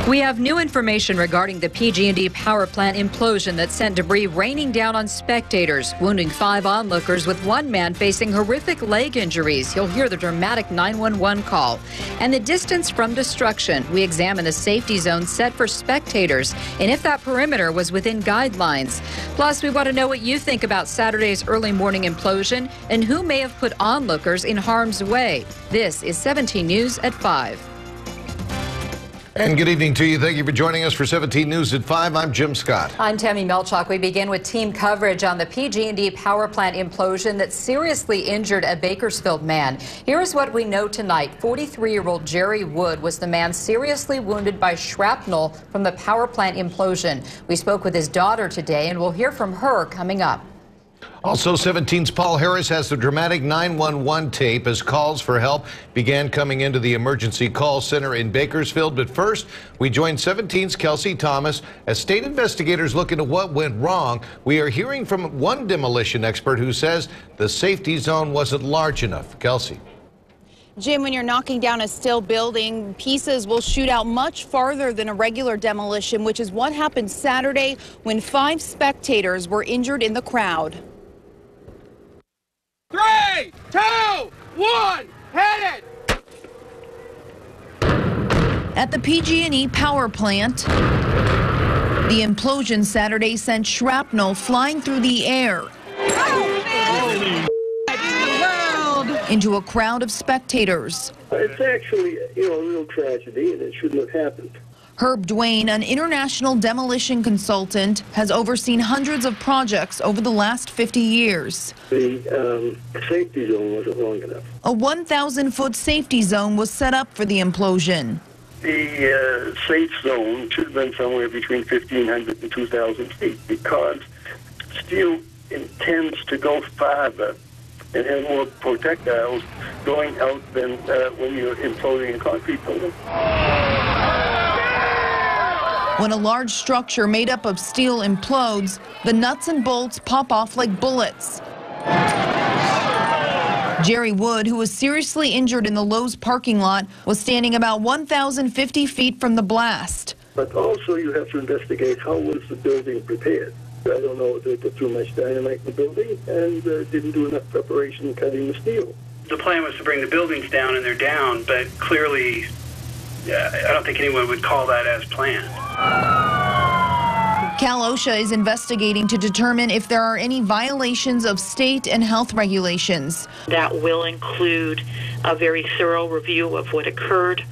We have new information regarding the PG&E power plant implosion that sent debris raining down on spectators, wounding 5 onlookers with one man facing horrific leg injuries. You'll hear the dramatic 911 call. And the distance from destruction. We examine the safety zone set for spectators and if that perimeter was within guidelines. Plus, we want to know what you think about Saturday's early morning implosion and who may have put onlookers in harm's way. This is 17 News at 5. And good evening to you. Thank you for joining us for 17 News at 5. I'm Jim Scott. I'm Tammy Melchak. We begin with team coverage on the PG&E power plant implosion that seriously injured a Bakersfield man. Here is what we know tonight. 43-year-old Jerry Wood was the man seriously wounded by shrapnel from the power plant implosion. We spoke with his daughter today, and we'll hear from her coming up. Also, 17's Paul Harris has the dramatic 911 tape as calls for help began coming into the emergency call center in Bakersfield. But first, we join 17's Kelsey Thomas as state investigators look into what went wrong. We are hearing from one demolition expert who says the safety zone wasn't large enough. Kelsey. Jim, when you're knocking down a still building, pieces will shoot out much farther than a regular demolition, which is what happened Saturday when 5 spectators were injured in the crowd. 3, 2, 1, hit it! At the PG&E power plant, the implosion Saturday sent shrapnel flying through the air into a crowd of spectators. It's actually, a real tragedy, and it shouldn't have happened. Herb Duane, an international demolition consultant, has overseen hundreds of projects over the last 50 years. The safety zone wasn't long enough. A 1,000-foot safety zone was set up for the implosion. The safe zone should have been somewhere between 1,500 and 2,000 feet because steel intends to go farther and have more projectiles going out than when you're imploding a concrete building. When a large structure made up of steel implodes, the nuts and bolts pop off like bullets. Jerry Wood, who was seriously injured in the Lowe's parking lot, was standing about 1,050 feet from the blast. But also you have to investigate how was the building prepared. I don't know if they put too much dynamite in the building and didn't do enough preparation cutting the steel. The plan was to bring the buildings down, and they're down, but clearly I don't think anyone would call that as planned. Cal OSHA is investigating to determine if there are any violations of state and health regulations. That will include a very thorough review of what occurred.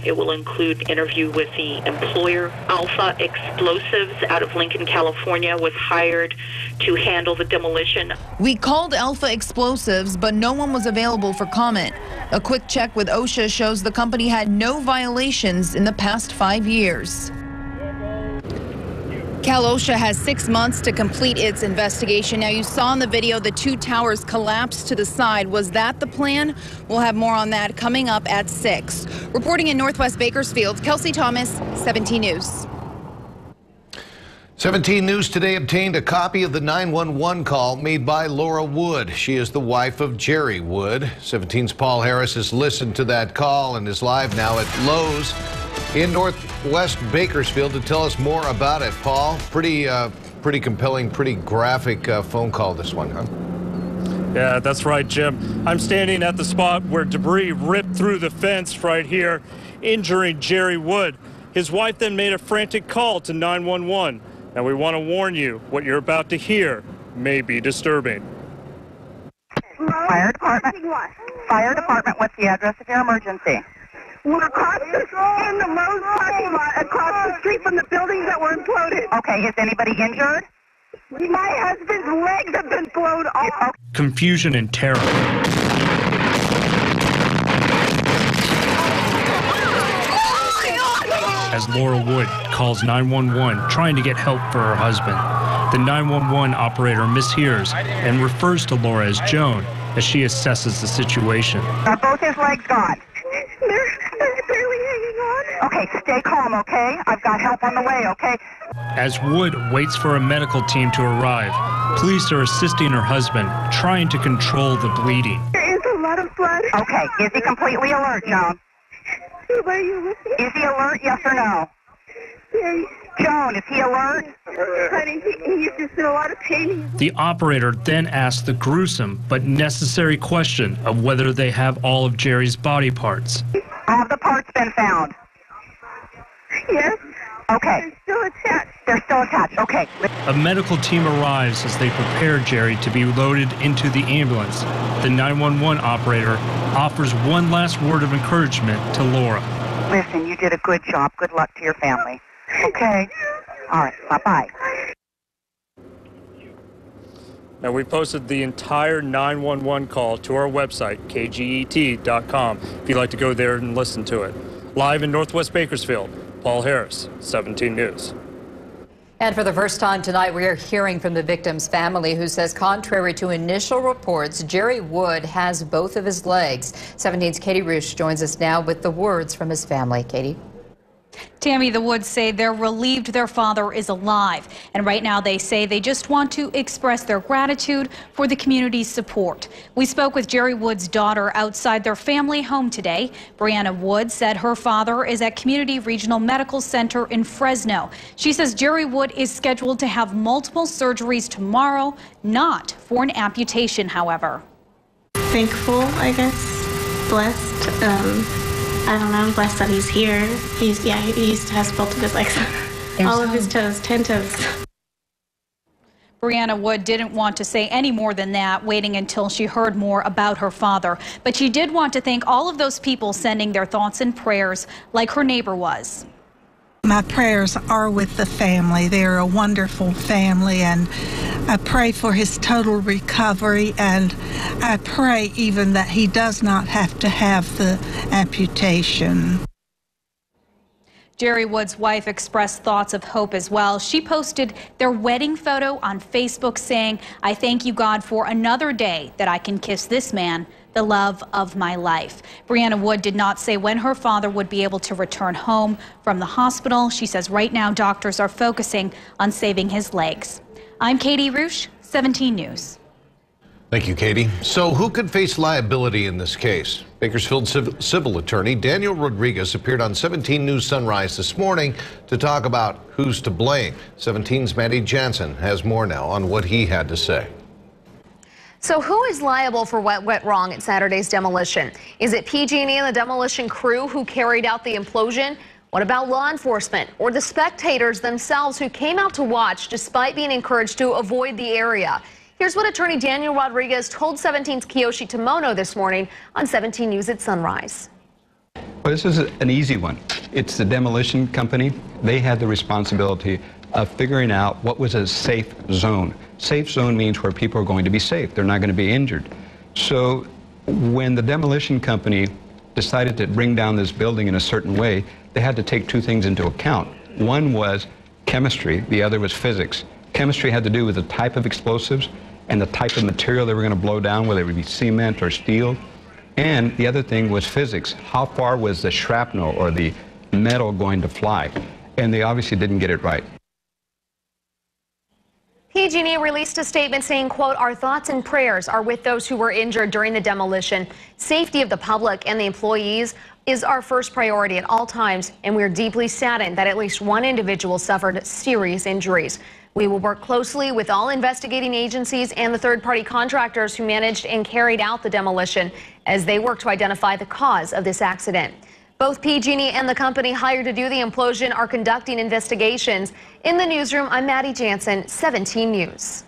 It will include interview with the employer. Alpha Explosives out of Lincoln, California was hired to handle the demolition. We called Alpha Explosives, but no one was available for comment. A quick check with OSHA shows the company had no violations in the past 5 years. Cal OSHA has 6 months to complete its investigation. Now, you saw in the video the 2 towers collapsed to the side. Was that the plan? We'll have more on that coming up at 6. Reporting in Northwest Bakersfield, Kelsey Thomas, 17 News. 17 News today obtained a copy of the 911 call made by Laura Wood. She is the wife of Jerry Wood. 17's Paul Harris has listened to that call and is live now at Lowe's in Northwest Bakersfield to tell us more about it. Paul, pretty compelling, pretty graphic phone call, this one, huh? Yeah, that's right, Jim. I'm standing at the spot where debris ripped through the fence right here, injuring Jerry Wood. His wife then made a frantic call to 911. And we want to warn you, what you're about to hear may be disturbing. Fire department, what's the address of your emergency? We're across in the Lowe's parking lot, across the street from the buildings that were imploded. Okay, is anybody injured? My husband's legs have been blown off. Confusion and terror. As Laura Wood calls 911 trying to get help for her husband. The 911 operator mishears and refers to Laura as Joan as she assesses the situation. Are both his legs gone? They're barely hanging on. Okay, stay calm, okay? I've got help on the way, okay? As Wood waits for a medical team to arrive, police are assisting her husband, trying to control the bleeding. There is a lot of blood. Okay, is he completely alert, Joan? Are you listening? Is he alert, yes or no? Joan, is he alert? Honey, he's just in a lot of pain. The operator then asked the gruesome but necessary question of whether they have all of Jerry's body parts. Have the parts been found? Yes. Okay. They're still attached. They're still attached. Okay. A medical team arrives as they prepare Jerry to be loaded into the ambulance. The 911 operator offers one last word of encouragement to Laura. Listen, you did a good job. Good luck to your family. Okay. All right. Bye-bye. Now, we posted the entire 911 call to our website, kget.com, if you'd like to go there and listen to it. Live in Northwest Bakersfield, Paul Harris, 17 News. And for the first time tonight, we are hearing from the victim's family, who says, contrary to initial reports, Jerry Wood has both of his legs. 17's Katie Roosh joins us now with the words from his family. Katie. Tammy, the Woods say they're relieved their father is alive. And right now they say they just want to express their gratitude for the community's support. We spoke with Jerry Wood's daughter outside their family home today. Brianna Wood said her father is at Community Regional Medical Center in Fresno. She says Jerry Wood is scheduled to have multiple surgeries tomorrow, not for an amputation, however. Thankful, I guess, blessed. I don't know, I'm blessed that he's here. He used to have both of his legs. All of his toes, 10 toes. Brianna Wood didn't want to say any more than that, waiting until she heard more about her father. But she did want to thank all of those people sending their thoughts and prayers, like her neighbor was. My prayers are with the family. They're a wonderful family, and I pray for his total recovery, and I pray even that he does not have to have the amputation. Jerry Wood's wife expressed thoughts of hope as well. She posted their wedding photo on Facebook saying, "I thank you, God, for another day that I can kiss this man, the love of my life." Brianna Wood did not say when her father would be able to return home from the hospital. She says right now doctors are focusing on saving his legs. I'm Katie Roosh, 17 News. Thank you, Katie. So who could face liability in this case? Bakersfield civil attorney Daniel Rodriguez appeared on 17 News Sunrise this morning to talk about who's to blame. 17's Maddie Jansen has more now on what he had to say. So who is liable for what went wrong at Saturday's demolition? Is it PG&E and the demolition crew who carried out the implosion? What about law enforcement or the spectators themselves who came out to watch despite being encouraged to avoid the area? Here's what attorney Daniel Rodriguez told 17's Kiyoshi Tomono this morning on 17 News at Sunrise. Well, this is an easy one. It's the demolition company. They had the responsibility of figuring out what was a safe zone. Safe zone means where people are going to be safe. They're not going to be injured. So when the demolition company decided to bring down this building in a certain way, they had to take two things into account. One was chemistry, the other was physics. Chemistry had to do with the type of explosives and the type of material they were going to blow down, whether it would be cement or steel. And the other thing was physics. How far was the shrapnel or the metal going to fly? And they obviously didn't get it right. PG&E released a statement saying, quote, "Our thoughts and prayers are with those who were injured during the demolition. Safety of the public and the employees is our first priority at all times, and we're deeply saddened that at least one individual suffered serious injuries. We will work closely with all investigating agencies and the third-party contractors who managed and carried out the demolition as they work to identify the cause of this accident." Both PG&E and the company hired to do the implosion are conducting investigations. In the newsroom, I'm Maddie Jansen, 17 News.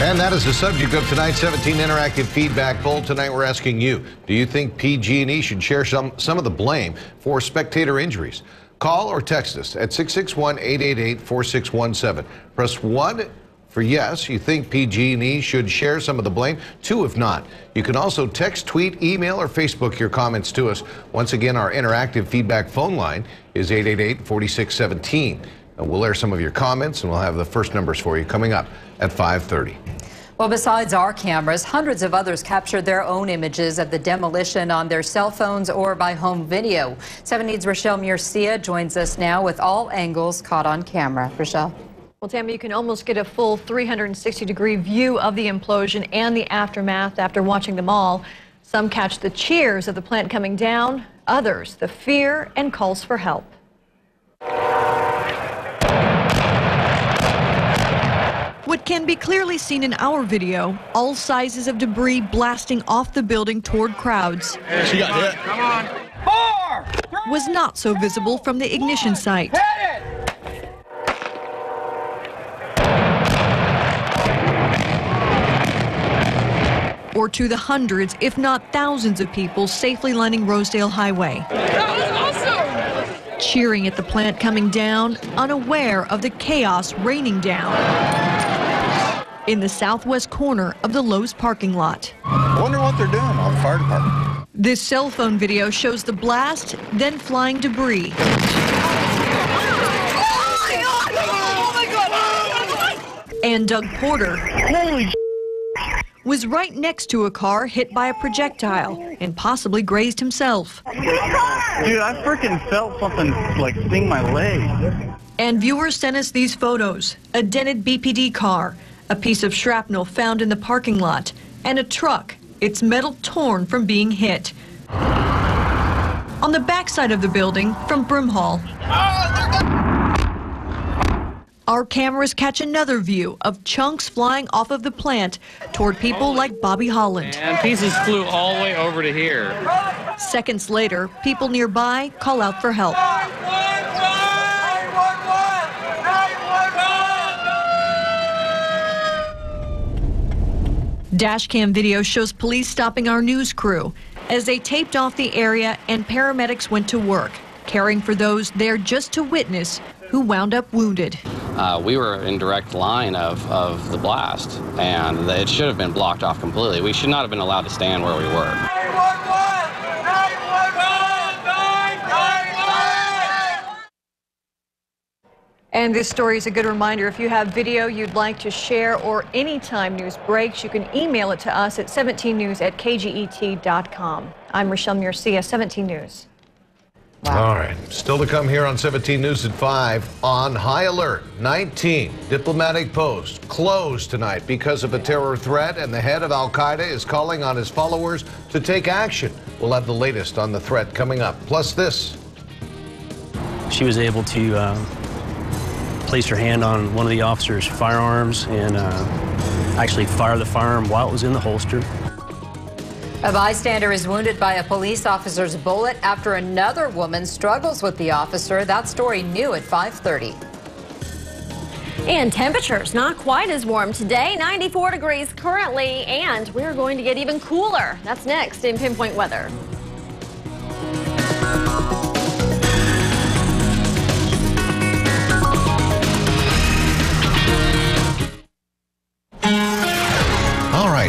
And that is the subject of tonight's 17 Interactive Feedback Poll. Tonight we're asking you, do you think PG&E should share some of the blame for spectator injuries? Call or text us at 661-888-4617. Press 1 for yes, you think PG&E should share some of the blame. 2 if not. You can also text, tweet, email, or Facebook your comments to us. Once again, our interactive feedback phone line is 888-4617. And we'll air some of your comments, and we'll have the first numbers for you coming up at 5:30. Well, besides our cameras, hundreds of others captured their own images of the demolition on their cell phones or by home video. 7 News' Rochelle Murcia joins us now with all angles caught on camera. Rochelle. Well, Tammy, you can almost get a full 360-degree view of the implosion and the aftermath after watching them all. Some catch the cheers of the plant coming down, others the fear and calls for help. What can be clearly seen in our video, all sizes of debris blasting off the building toward crowds. She got hit. Come on. 4, 3, was not so visible from the ignition site. hit it! Or to the hundreds, if not thousands of people safely lining Rosedale Highway. That was awesome! Cheering at the plant coming down, unaware of the chaos raining down in the southwest corner of the Lowe's parking lot. I wonder what they're doing on the fire department. This cell phone video shows the blast, then flying debris. And Doug Porter was right next to a car hit by a projectile and possibly grazed himself. Dude, I freaking felt something like sting my leg. And viewers sent us these photos. A dented BPD car, a piece of shrapnel found in the parking lot, and a truck, its metal torn from being hit. On the backside of the building from Brimhall, our cameras catch another view of chunks flying off of the plant toward people like Bobby Holland. And pieces flew all the way over to here. Seconds later, people nearby call out for help. Dashcam video shows police stopping our news crew as they taped off the area and paramedics went to work, caring for those there just to witness who wound up wounded. We were in direct line of the blast, and it should have been blocked off completely. We should not have been allowed to stand where we were. And this story is a good reminder. If you have video you'd like to share or anytime news breaks, you can email it to us at 17news@kget.com. I'm Rochelle Murcia, 17 News. Wow. All right. Still to come here on 17 News at 5. On high alert, 19 diplomatic posts closed tonight because of a terror threat, and the head of al-Qaeda is calling on his followers to take action. We'll have the latest on the threat coming up. Plus this. She was able to place her hand on one of the officer's firearms and actually fire the firearm while it was in the holster. A bystander is wounded by a police officer's bullet after another woman struggles with the officer. That story new at 5:30. And temperatures not quite as warm today, 94 degrees currently, and we're going to get even cooler. That's next in Pinpoint Weather.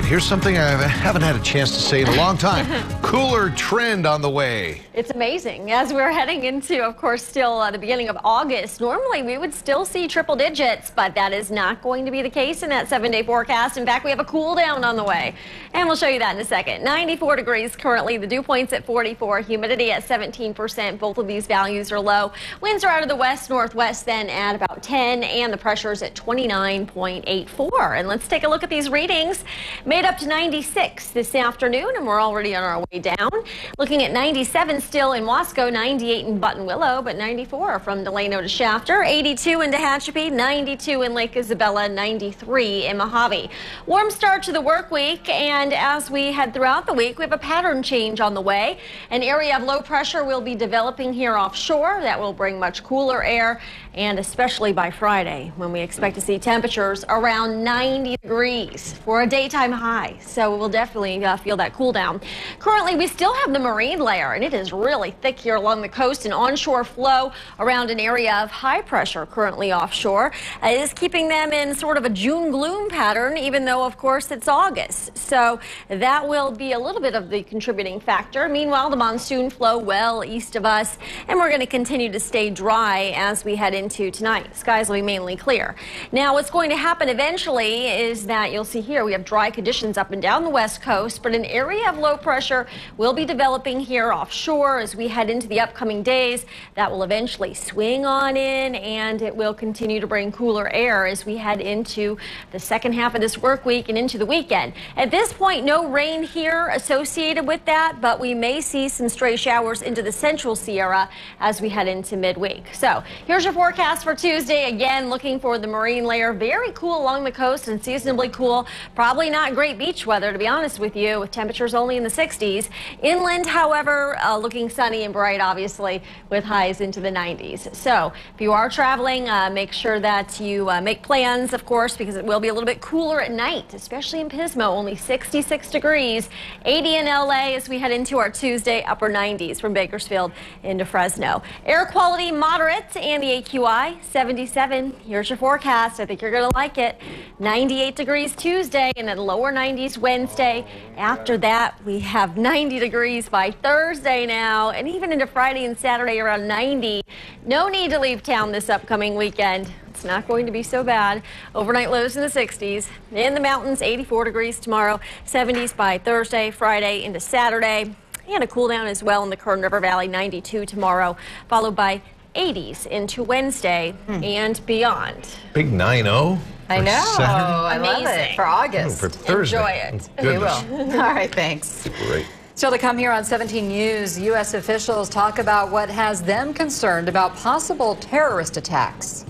Here's something I haven't had a chance to say in a long time. Cooler trend on the way. It's amazing. As we're heading into, of course, still the beginning of August, normally we would still see triple digits, but that is not going to be the case in that 7-day forecast. In fact, we have a cool down on the way, and we'll show you that in a second. 94 degrees currently, the dew point's at 44, humidity at 17%. Both of these values are low. Winds are out of the west-northwest then at about 10, and the pressure's at 29.84. And let's take a look at these readings. Made up to 96 this afternoon, and we're already on our way down. Looking at 97 still in Wasco, 98 in Buttonwillow, but 94 from Delano to Shafter, 82 in Tehachapi, 92 in Lake Isabella, 93 in Mojave. Warm start to the work week, and as we head throughout the week, we have a pattern change on the way. An area of low pressure will be developing here offshore. That will bring much cooler air, and especially by Friday, when we expect to see temperatures around 90 degrees for a daytime high. So we'll definitely feel that cool down. Currently, we still have the marine layer, and it is really thick here along the coast. An onshore flow around an area of high pressure currently offshore is keeping them in sort of a June gloom pattern, even though, of course, it's August. So that will be a little bit of the contributing factor. Meanwhile, the monsoon flow well east of us, and we're going to continue to stay dry as we head into tonight. Skies will be mainly clear. Now, what's going to happen eventually is that you'll see here we have dry conditions up and down the west coast, but an area of low pressure will be developing here offshore as we head into the upcoming days. That will eventually swing on in, and it will continue to bring cooler air as we head into the second half of this work week and into the weekend. At this point, no rain here associated with that, but we may see some stray showers into the central Sierra as we head into midweek. So here's your forecast for Tuesday. Again, looking for the marine layer. Very cool along the coast and seasonably cool. Probably not great beach weather, to be honest with you, with temperatures only in the 60s. Inland, however, looking sunny and bright, obviously, with highs into the 90s. So if you are traveling, make sure that you make plans, of course, because it will be a little bit cooler at night, especially in Pismo, only 66 degrees, 80 in LA as we head into our Tuesday, upper 90s from Bakersfield into Fresno. Air quality moderate and the AQI 77. Here's your forecast. I think you're going to like it. 98 degrees Tuesday and then lower 90s Wednesday. After that, we have 90 degrees by Thursday now, and even into Friday and Saturday around 90. No need to leave town this upcoming weekend. It's not going to be so bad. Overnight lows in the 60s. In the mountains, 84 degrees tomorrow, 70s by Thursday, Friday into Saturday. And a cool down as well in the Kern River Valley, 92 tomorrow, followed by 80s into Wednesday and beyond. Big 9-0. I know. Saturday? I love it for August. For Thursday. Enjoy it. We will. All right, thanks. Great. Still to come here on 17 News, U.S. officials talk about what has them concerned about possible terrorist attacks.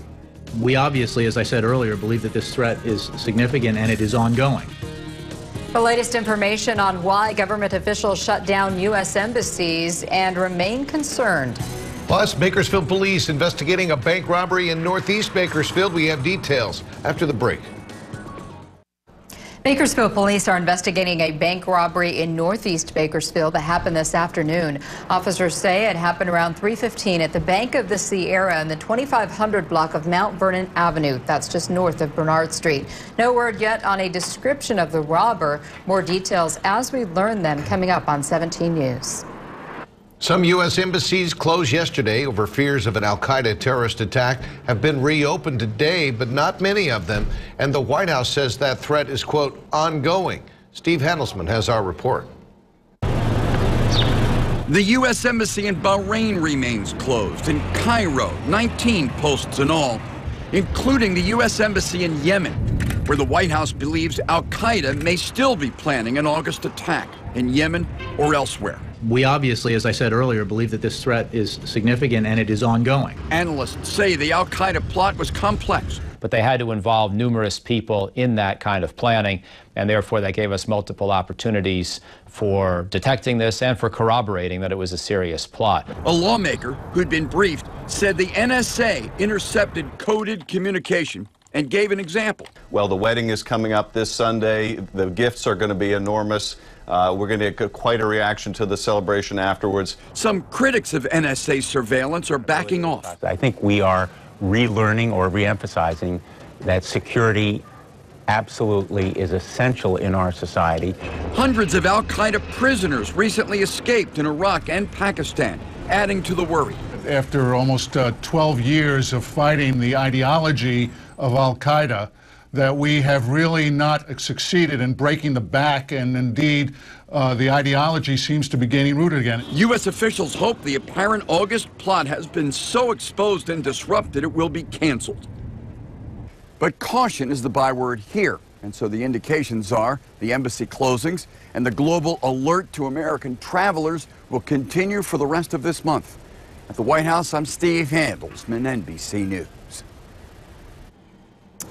We obviously, as I said earlier, believe that this threat is significant and it is ongoing. The latest information on why government officials shut down U.S. embassies and remain concerned. Plus, Bakersfield police investigating a bank robbery in Northeast Bakersfield. We have details after the break. Bakersfield police are investigating a bank robbery in Northeast Bakersfield that happened this afternoon. Officers say it happened around 3:15 at the Bank of the Sierra in the 2500 block of Mount Vernon Avenue. That's just north of Bernard Street. No word yet on a description of the robber. More details as we learn them coming up on 17 News. Some U.S. embassies closed yesterday over fears of an al-Qaeda terrorist attack have been reopened today, but not many of them. And the White House says that threat is, quote, ongoing. Steve Handelsman has our report. The U.S. Embassy in Bahrain remains closed. In Cairo, 19 posts in all, including the U.S. Embassy in Yemen, where the White House believes al-Qaeda may still be planning an August attack in Yemen or elsewhere. We obviously, as I said earlier, believe that this threat is significant and it is ongoing. Analysts say the al-Qaeda plot was complex. But they had to involve numerous people in that kind of planning, and therefore that gave us multiple opportunities for detecting this and for corroborating that it was a serious plot. A lawmaker who'd been briefed said the NSA intercepted coded communication and gave an example. Well, the wedding is coming up this Sunday. The gifts are going to be enormous. We're going to get quite a reaction to the celebration afterwards. Some critics of NSA surveillance are backing off. I think we are relearning or reemphasizing that security absolutely is essential in our society. Hundreds of al-Qaeda prisoners recently escaped in Iraq and Pakistan, adding to the worry. After almost 12 years of fighting the ideology of al-Qaeda, that we have really not succeeded in breaking the back, and indeed the ideology seems to be gaining root again. U.S. officials hope the apparent August plot has been so exposed and disrupted it will be canceled. But caution is the byword here, and so the indications are the embassy closings and the global alert to American travelers will continue for the rest of this month. At the White House, I'm Steve Handelsman, NBC News.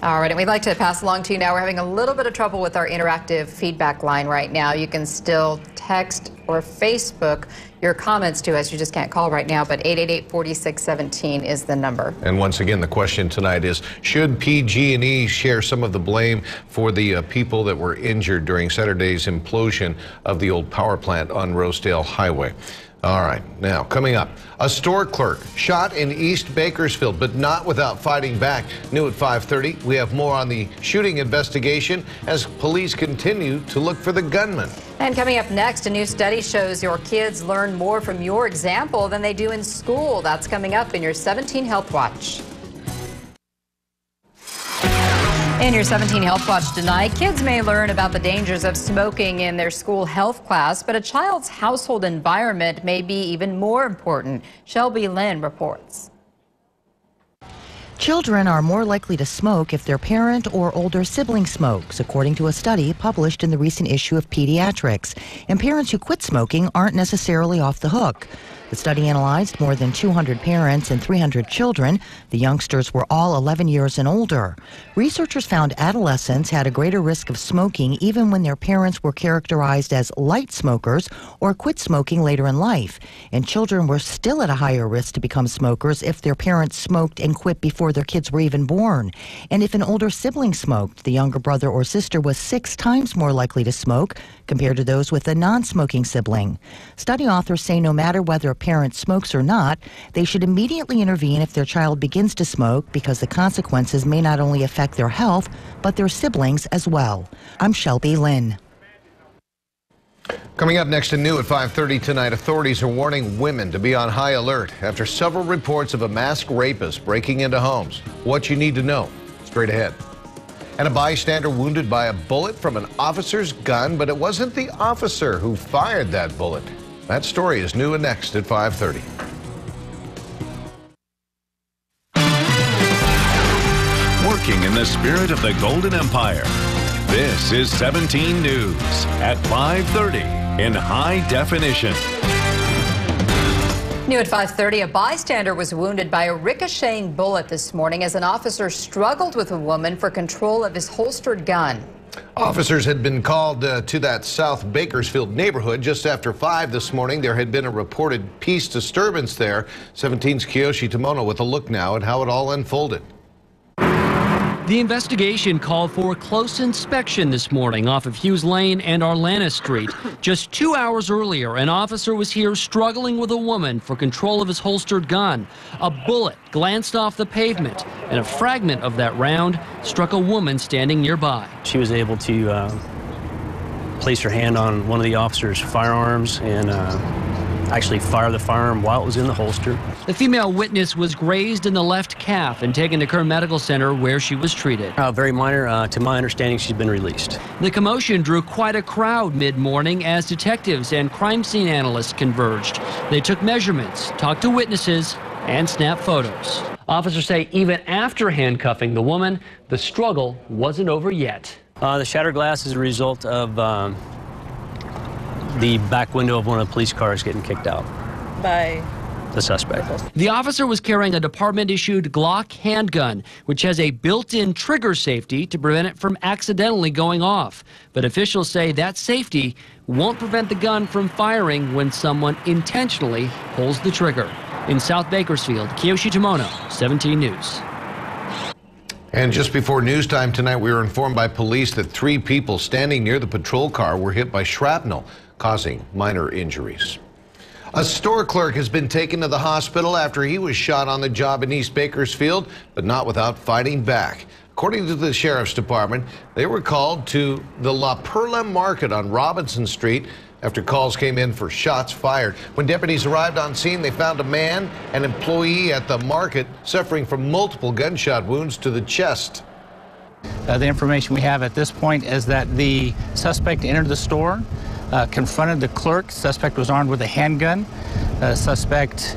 All right, and we'd like to pass along to you now. We're having a little bit of trouble with our interactive feedback line right now. You can still text or Facebook your comments to us. You just can't call right now, but 888-4617 is the number. And once again, the question tonight is, should PG&E share some of the blame for the people that were injured during Saturday's implosion of the old power plant on Rosedale Highway? All right, now coming up, a store clerk shot in East Bakersfield, but not without fighting back. New at 5:30, we have more on the shooting investigation as police continue to look for the gunman. And coming up next, a new study shows your kids learn more from your example than they do in school. That's coming up in your 17 Health Watch. In your 17 Health Watch tonight, kids may learn about the dangers of smoking in their school health class, but a child's household environment may be even more important. Shelby Lynn reports. Children are more likely to smoke if their parent or older sibling smokes, according to a study published in the recent issue of Pediatrics. And parents who quit smoking aren't necessarily off the hook. The study analyzed more than 200 parents and 300 children. The youngsters were all 11 years and older. Researchers found adolescents had a greater risk of smoking even when their parents were characterized as light smokers or quit smoking later in life. And children were still at a higher risk to become smokers if their parents smoked and quit before their kids were even born. And if an older sibling smoked, the younger brother or sister was 6 times more likely to smoke compared to those with a non-smoking sibling. Study authors say no matter whether a parent smokes or not, they should immediately intervene if their child begins to smoke because the consequences may not only affect their health, but their siblings as well. I'm Shelby Lynn. Coming up next to New at 5:30 tonight, authorities are warning women to be on high alert after several reports of a masked rapist breaking into homes. What you need to know, straight ahead. And a bystander wounded by a bullet from an officer's gun, but it wasn't the officer who fired that bullet. That story is new and next at 5:30. Working in the spirit of the Golden Empire, this is 17 News at 5:30 in high definition. New at 5:30, a bystander was wounded by a ricocheting bullet this morning as an officer struggled with a woman for control of his holstered gun. Officers had been called to that South Bakersfield neighborhood just after 5 this morning. There had been a reported peace disturbance there. 17's Kiyoshi Tomono with a look now at how it all unfolded. The investigation called for close inspection this morning off of Hughes Lane and Arlana Street. Just 2 hours earlier, an officer was here struggling with a woman for control of his holstered gun. A bullet glanced off the pavement, and a fragment of that round struck a woman standing nearby. She was able to place her hand on one of the officer's firearms and actually fire the firearm while it was in the holster. The female witness was grazed in the left calf and taken to Kern Medical Center where she was treated. Very minor. To my understanding, she's been released. The commotion drew quite a crowd mid-morning as detectives and crime scene analysts converged. They took measurements, talked to witnesses, and snapped photos. Officers say even after handcuffing the woman, the struggle wasn't over yet. The shattered glass is a result of the back window of one of the police cars getting kicked out By the suspect. The officer was carrying a department-issued Glock handgun, which has a built-in trigger safety to prevent it from accidentally going off. But officials say that safety won't prevent the gun from firing when someone intentionally pulls the trigger. In South Bakersfield, Kiyoshi Tomono, 17 News. And just before news time tonight, we were informed by police that 3 people standing near the patrol car were hit by shrapnel, causing minor injuries. A store clerk has been taken to the hospital after he was shot on the job in East Bakersfield, but not without fighting back. According to the sheriff's department, they were called to the La Perla Market on Robinson Street after calls came in for shots fired. When deputies arrived on scene, they found a man, an employee at the market, suffering from multiple gunshot wounds to the chest. The information we have at this point is that the suspect entered the store, confronted the clerk. Suspect was armed with a handgun. Suspect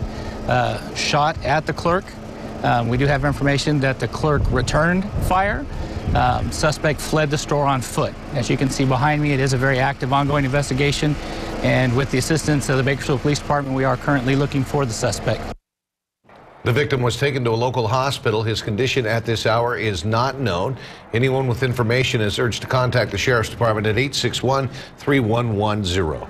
shot at the clerk. We do have information that the clerk returned fire. Suspect fled the store on foot. As you can see behind me, it is a very active, ongoing investigation, and with the assistance of the Bakersfield Police Department, we are currently looking for the suspect. The victim was taken to a local hospital. His condition at this hour is not known. Anyone with information is urged to contact the Sheriff's Department at 861-3110.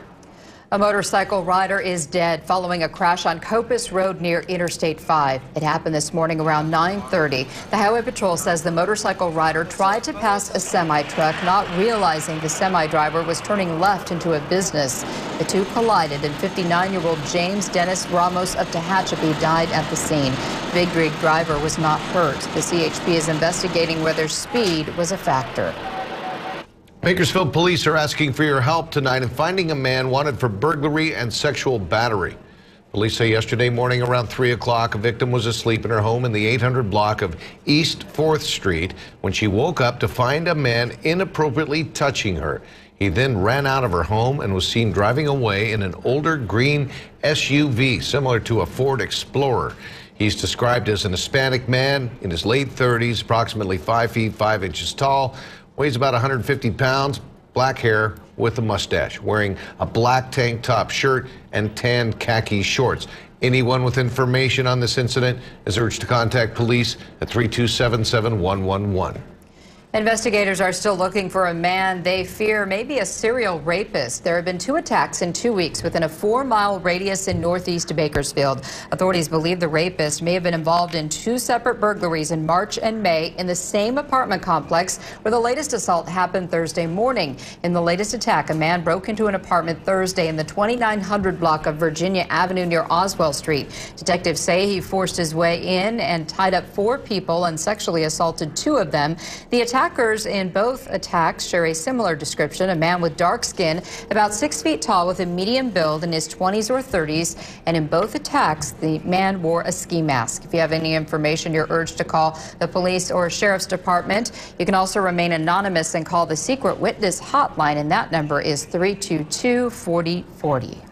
A motorcycle rider is dead following a crash on Copus Road near Interstate 5. It happened this morning around 9:30. The Highway Patrol says the motorcycle rider tried to pass a semi-truck, not realizing the semi-driver was turning left into a business. The two collided, and 59-year-old James Dennis Ramos of Tehachapi died at the scene. Big Rig driver was not hurt. The CHP is investigating whether speed was a factor. Bakersfield police are asking for your help tonight in finding a man wanted for burglary and sexual battery. Police say yesterday morning around 3 o'clock, a victim was asleep in her home in the 800 block of East 4th Street when she woke up to find a man inappropriately touching her. He then ran out of her home and was seen driving away in an older green SUV similar to a Ford Explorer. He's described as an Hispanic man in his late 30s, approximately 5 feet 5 inches tall, weighs about 150 pounds, black hair with a mustache, wearing a black tank top shirt and tan khaki shorts. Anyone with information on this incident is urged to contact police at 327-7111. Investigators are still looking for a man they fear may be a serial rapist. There have been 2 attacks in 2 weeks within a 4-mile radius in northeast Bakersfield. Authorities believe the rapist may have been involved in 2 separate burglaries in March and May in the same apartment complex where the latest assault happened Thursday morning. In the latest attack, a man broke into an apartment Thursday in the 2900 block of Virginia Avenue near Oswell Street. Detectives say he forced his way in and tied up 4 people and sexually assaulted 2 of them. The attackers in both attacks share a similar description: a man with dark skin, about 6 feet tall with a medium build, in his 20s or 30s. And in both attacks, the man wore a ski mask. If you have any information, you're urged to call the police or sheriff's department. You can also remain anonymous and call the secret witness hotline, and that number is 322-4040.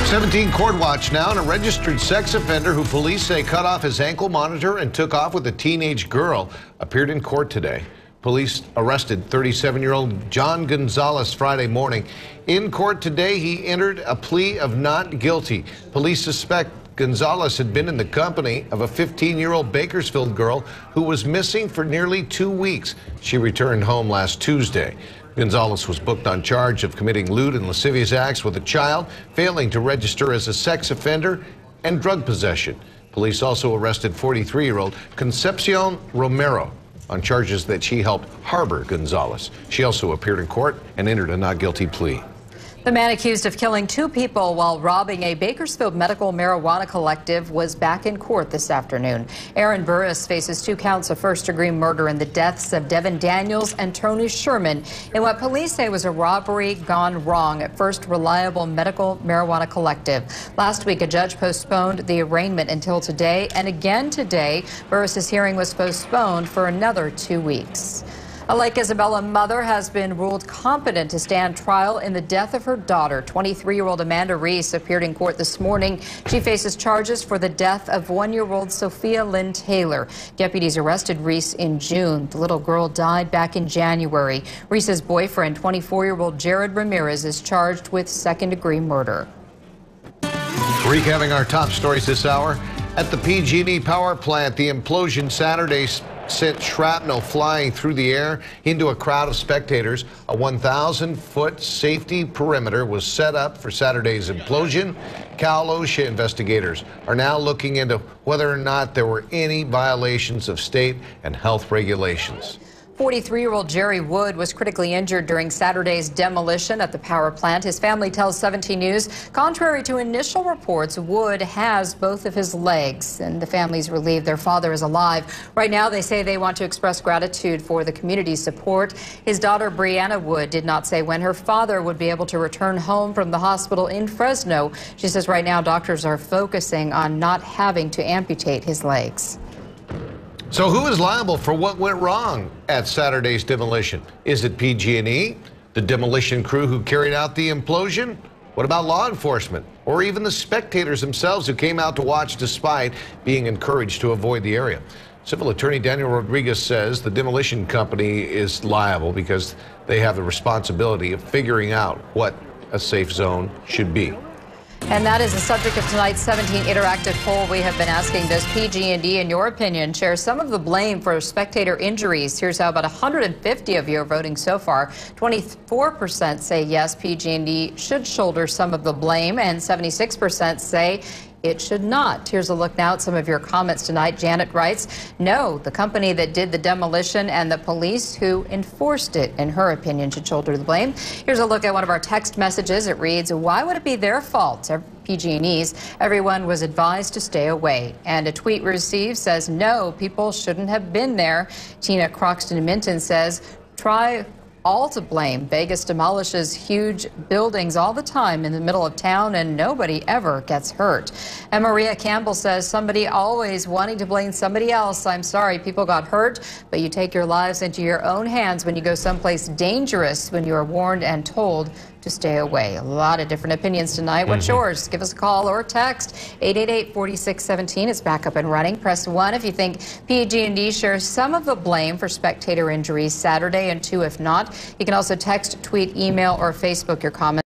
17 court watch now, and a registered sex offender who police say cut off his ankle monitor and took off with a teenage girl appeared in court today. Police arrested 37-year-old John Gonzalez Friday morning. In court today, he entered a plea of not guilty. Police suspect Gonzalez had been in the company of a 15-year-old Bakersfield girl who was missing for nearly 2 weeks. She returned home last Tuesday. Gonzalez was booked on charge of committing lewd and lascivious acts with a child, failing to register as a sex offender, and drug possession. Police also arrested 43-year-old Concepcion Romero on charges that she helped harbor Gonzalez. She also appeared in court and entered a not guilty plea. The man accused of killing 2 people while robbing a Bakersfield medical marijuana collective was back in court this afternoon. Aaron Burris faces 2 counts of first-degree murder in the deaths of Devin Daniels and Tony Sherman in what police say was a robbery gone wrong at First Reliable Medical Marijuana Collective. Last week, a judge postponed the arraignment until today, and again today, Burris's hearing was postponed for another 2 weeks. A Lake Isabella mother has been ruled competent to stand trial in the death of her daughter. 23-year-old Amanda Reese appeared in court this morning. She faces charges for the death of 1-year-old Sophia Lynn Taylor. Deputies arrested Reese in June. The little girl died back in January. Reese's boyfriend, 24-year-old Jared Ramirez, is charged with second-degree murder. Recapping our top stories this hour. At the PG&E power plant, the implosion Saturday sent shrapnel flying through the air into a crowd of spectators. A 1,000-foot safety perimeter was set up for Saturday's implosion. Cal OSHA investigators are now looking into whether or not there were any violations of state and health regulations. 43-year-old Jerry Wood was critically injured during Saturday's demolition at the power plant. His family tells 17 News, contrary to initial reports, Wood has both of his legs, and the family's relieved their father is alive. Right now, they say they want to express gratitude for the community's support. His daughter, Brianna Wood, did not say when her father would be able to return home from the hospital in Fresno. She says right now doctors are focusing on not having to amputate his legs. So who is liable for what went wrong at Saturday's demolition? Is it PG&E, the demolition crew who carried out the implosion? What about law enforcement or even the spectators themselves who came out to watch despite being encouraged to avoid the area? Civil Attorney Daniel Rodriguez says the demolition company is liable because they have the responsibility of figuring out what a safe zone should be. And that is the subject of tonight's 17 interactive poll. We have been asking, does PG&E, in your opinion, share some of the blame for spectator injuries? Here's how about 150 of you are voting so far. 24% say yes, PG&E should shoulder some of the blame, and 76% say it should not. Here's a look now at some of your comments tonight. Janet writes, no, the company that did the demolition and the police who enforced it, in her opinion, should shoulder the blame. Here's a look at one of our text messages. It reads, why would it be their fault? PG&E's. Everyone was advised to stay away. And a tweet received says, no, people shouldn't have been there. Tina Croxton Minton says, try all to blame. Vegas demolishes huge buildings all the time in the middle of town, and nobody ever gets hurt. And Maria Campbell says somebody always wanting to blame somebody else. I'm sorry, people got hurt, but you take your lives into your own hands when you go someplace dangerous, when you are warned and told to stay away. A lot of different opinions tonight. What's yours? Give us a call or text 888-4617. It's back up and running. Press 1 if you think PG&E shares some of the blame for spectator injuries Saturday, and 2 if not. You can also text, tweet, email, or Facebook your comments.